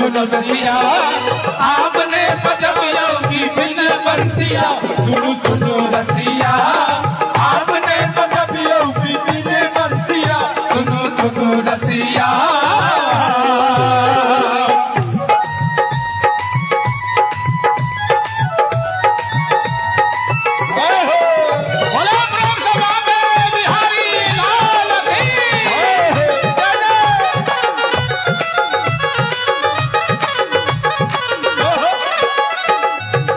सुनो रसिया आपने बजाया विभिन्न बंसिया सुनो सुनो रसिया आपने बजाया विभिन्न बंसिया सुनो सुनो रसिया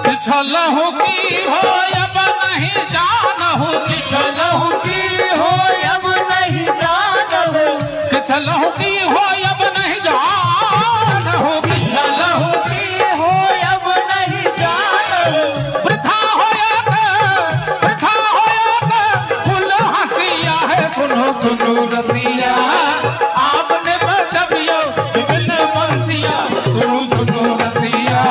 पिछलहु की हो अब नहीं जानहु पिछलहु की हो अब नहीं जानहु पिछलहु की हो अब नहीं जानहु पिछलहु की हो अब नहीं जानहु वृथा होया फुल हंसिया है सुनो सुनो रसिया आपने बजाया विभिन्न बंसिया सुनो सुनो रसिया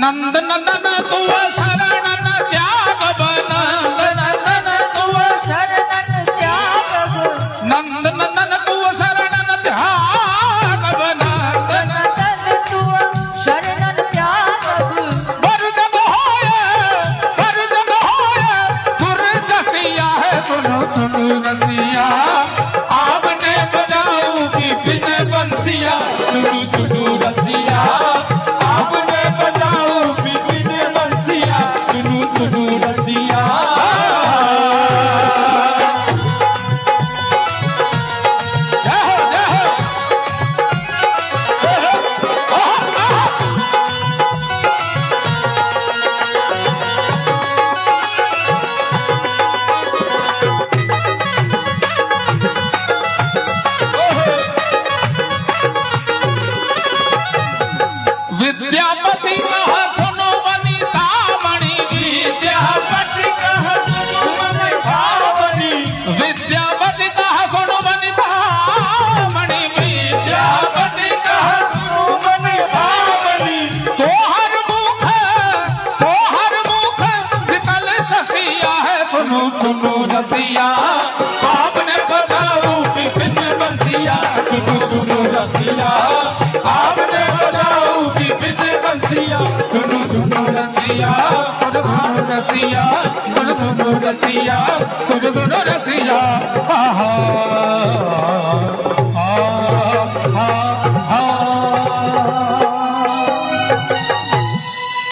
नंद नंदन तुव शरणन त्याग नंद नंदन तुव शरणन त्याग नंद नंदन तुव शरणन त्याग नंद नंदन तुव शरणन त्याग बरजग होय दुर्जसिया है सुनो सुनो रसिया आपने बजाऊ विभिन्न बंसिया सुनो सुनो रसिया विद्यापति कह सुनो वनिता मणि विद्यापति कह सुनो वनिता मणि विद्यापति कह सुनो वनिता मणि विद्यापति कह सुनो वनिता मणि तोहर मुख विकल शशिया है सुनो सुनो रसिया आपने बजाऊ विभिन्न बंसिया सुनो सुनो रसिया आपने बजाऊ विभिन्न बंसिया सुनो सुनो रसिया सुनो सुनो रसिया सुनो सुनो रसिया सुनो सुनो रसिया